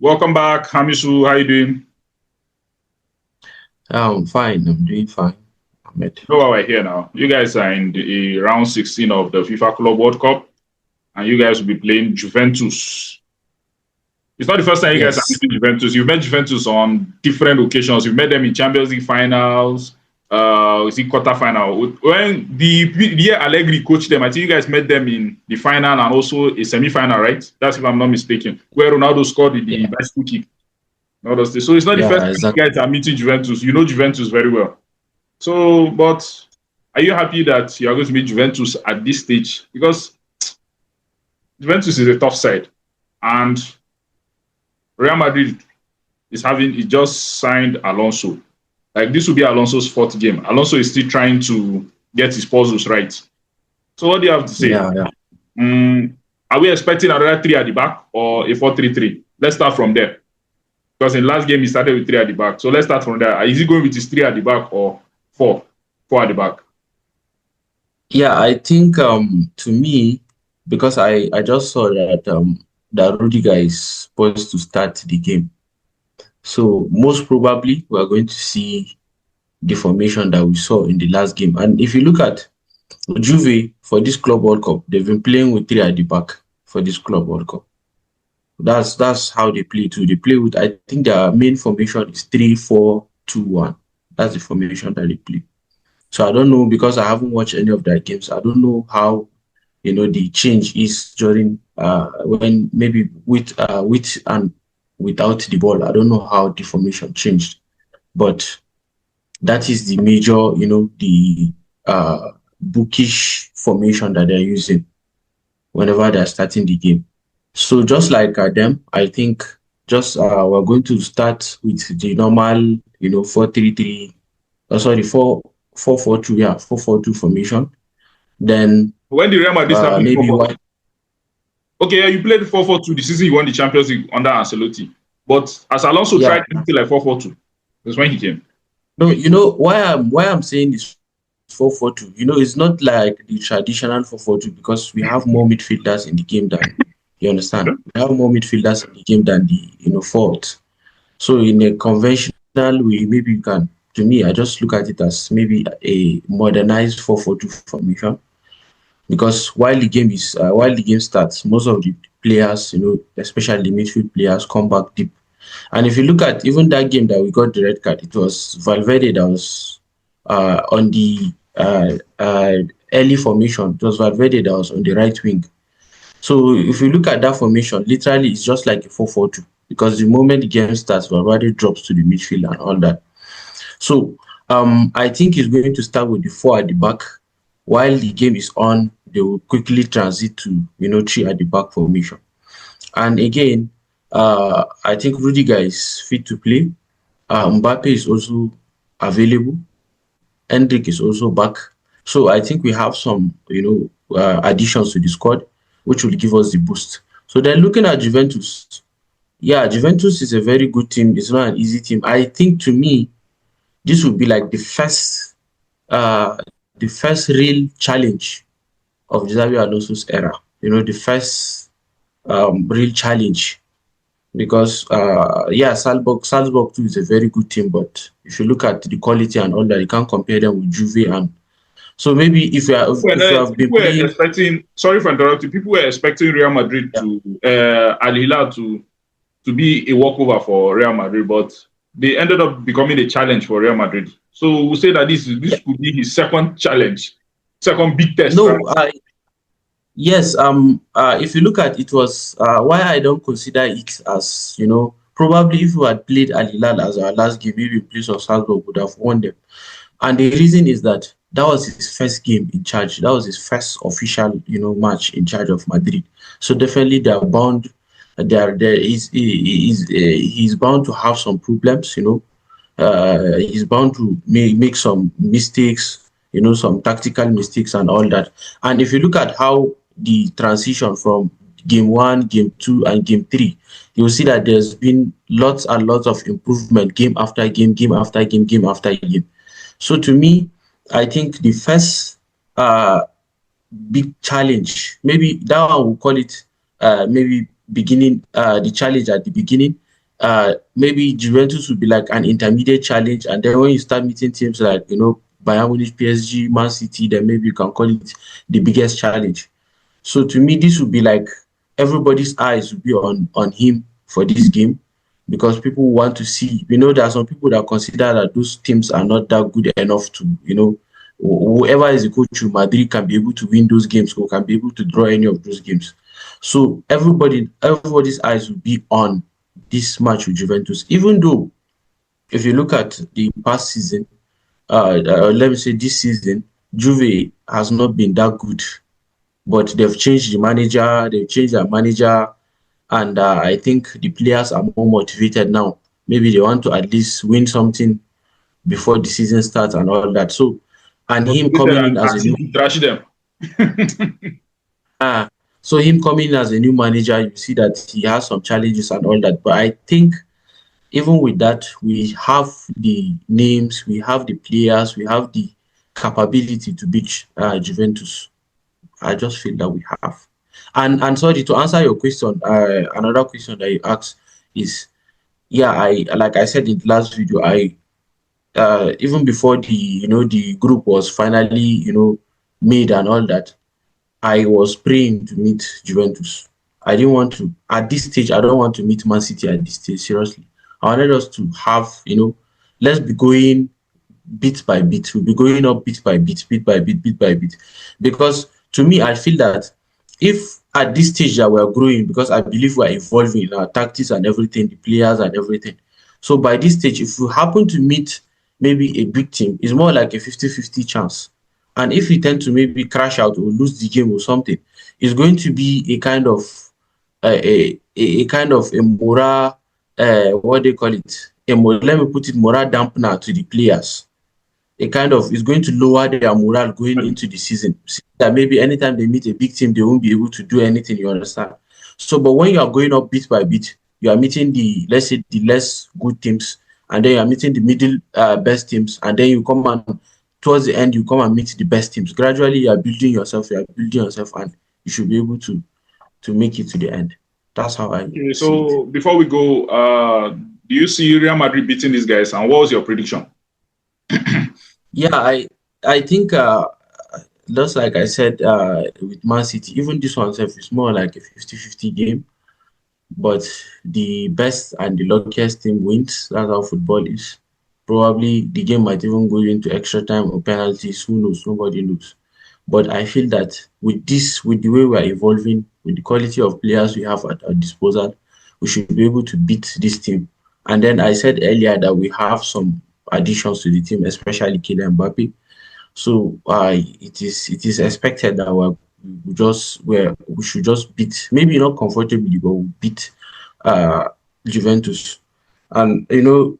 Welcome back, Hamisu. How you doing? I'm fine. I'm doing fine, Ahmed. You know why we're here now. You guys are in the round 16 of the FIFA Club World Cup, and you guys will be playing Juventus. It's not the first time you guys are Yes. meeting Juventus. You've met Juventus on different occasions. You've met them in Champions League finals, is it quarterfinal? When the year Allegri coached them, I think you guys met them in the final and also a semi-final, right? That's if I'm not mistaken, where Ronaldo scored the Yeah. bicycle kick. So it's not the first Yeah. time you Exactly. guys are meeting Juventus. You know Juventus very well. So, but are you happy that you are going to meet Juventus at this stage? Because Juventus is a tough side, and Real Madrid is just signed Alonso. Like this will be Alonso's fourth game. Alonso is still trying to get his puzzles right. So, what do you have to say? Yeah. Yeah. Are we expecting another three at the back or a 4-3-3? Let's start from there. Because in last game he started with three at the back. So let's start from there. Is he going with his three at the back or four at the back? Yeah. I think to me, because I just saw that Rudiger is supposed to start the game. So most probably we are going to see the formation that we saw in the last game. And if you look at Juve for this Club World Cup, they've been playing with three at the back for this Club World Cup. That's how they play too. They play with, I think their main formation is 3-4-2-1. That's the formation that they play. So I don't know, because I haven't watched any of their games. I don't know how the change is during when maybe with and without the ball. I don't know how the formation changed, but that is the major the bookish formation that they're using whenever they're starting the game. So just like them, I think just we're going to start with the normal 4-3-3. Sorry, 4-4-2. Yeah, 4-4-2 formation. Then When the Real Madrid started maybe 4-4-2. what? Okay, yeah, you played 4-4-2 the season you won the Champions League under Ancelotti. But as Alonso Yeah. tried anything like 4-4-2, that's when he came. No, why I'm saying this 4-4-2. It's not like the traditional 4-4-2, because we have more midfielders in the game than you understand. We have more midfielders in the game than the forwards. So in a conventional way, maybe you can. To me, I just look at it as maybe a modernized 4-4-2 formation. Because while the game starts, most of the players, especially the midfield players, come back deep. And if you look at even that game that we got the red card, it was Valverde that was on the early formation. It was Valverde that was on the right wing. So if you look at that formation, literally it's just like a 4-4-2, because the moment the game starts, Valverde drops to the midfield and all that. So I think he's going to start with the four at the back. While the game is on, they will quickly transit to three at the back formation. And again, I think Rudiger is fit to play. Mbappe is also available. Hendrick is also back. So I think we have some, additions to the squad, which will give us the boost. So then looking at Juventus, yeah, Juventus is a very good team. It's not an easy team. I think to me, this will be like the first real challenge of Xabi Alonso's era. The first real challenge, because yeah, Salzburg too is a very good team, but if you look at the quality and all that, you can't compare them with Juve. And so maybe if you have been People were playing, expecting, sorry for interrupting, people were expecting Real Madrid yeah, to, Al Hilal to be a walkover for Real Madrid, but they ended up becoming a challenge for Real Madrid. So we say that this yeah, could be his second challenge, second big test, right? no, yes, if you look at it, was why I don't consider it as, probably if we had played Al Hilal as our last game, maybe in place of Salzburg would have won them. And the reason is that that was his first game in charge. That was his first official, match in charge of Madrid. So definitely they are bound. He's bound to have some problems. He's bound to make some mistakes. Some tactical mistakes and all that. And if you look at how the transition from game one, game two, and game three, you'll see that there's been lots and lots of improvement game after game, game after game, game after game. So to me, I think the first big challenge, maybe that one we'll call it maybe beginning, the challenge at the beginning, maybe Juventus would be like an intermediate challenge, and then when you start meeting teams like Bayern Munich, PSG, Man City, then maybe you can call it the biggest challenge. So to me, this would be like everybody's eyes would be on him for this game, because people want to see. There are some people that consider that those teams are not that good enough to, whoever is the coach in Madrid can be able to win those games or can be able to draw any of those games. So everybody's eyes will be on this match with Juventus. Even though, if you look at the past season, let me say this season, Juve has not been that good, but they've changed their manager, and I think the players are more motivated now. Maybe they want to at least win something before the season starts and all that. So, and him coming in as a new trash them. So him coming in as a new manager, you see that he has some challenges and all that. But I think even with that, we have the names, we have the players, we have the capability to beat Juventus. I just feel that we have. And sorry, to answer your question, another question that you asked is, yeah, like I said in the last video, I even before the group was finally made and all that, I was praying to meet Juventus. I didn't want to, at this stage, I don't want to meet Man City at this stage, seriously. I wanted us to have, let's be going bit by bit. We'll be going up bit by bit, bit by bit, bit by bit. Because to me, I feel that if at this stage that we're growing, because I believe we're evolving in our tactics and everything, the players and everything. So by this stage, if we happen to meet maybe a big team, it's more like a 50-50 chance. And if we tend to maybe crash out or lose the game or something, it's going to be a kind of a kind of a moral, what they call it, let me put it, moral dampener to the players. It kind of is going to lower their morale going into the season. That maybe anytime they meet a big team, they won't be able to do anything, you understand? So, but when you are going up bit by bit, you are meeting the, let's say, the less good teams, and then you are meeting the middle best teams, and then you come and towards the end, you come and meet the best teams. Gradually, you are building yourself, and you should be able to make it to the end. That's how I see it. Before we go, do you see Real Madrid beating these guys, and what was your prediction? Yeah, I think just like I said with Man City, even this one is more like a 50-50 game, but the best and the luckiest team wins. That's how football is. Probably the game might even go into extra time or penalties. Who knows? Nobody knows. But I feel that with the way we are evolving, with the quality of players we have at our disposal, we should be able to beat this team. And then I said earlier that we have some additions to the team, especially Kylian Mbappe. So it is expected that we should just beat, maybe not comfortably, but we'll beat Juventus. And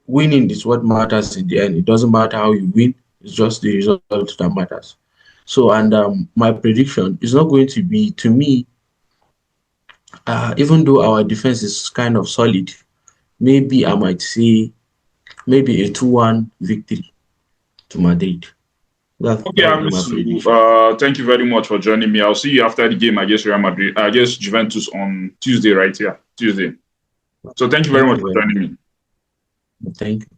winning is what matters in the end. It doesn't matter how you win; it's just the result that matters. So, and my prediction is not going to be, to me, even though our defense is kind of solid, maybe I might say maybe a 2-1 victory to Madrid. Okay, Hamisu, thank you very much for joining me. I'll see you after the game against Real Madrid, against Juventus on Tuesday, right? Yeah, Tuesday. So thank you very much for joining me. Thank you.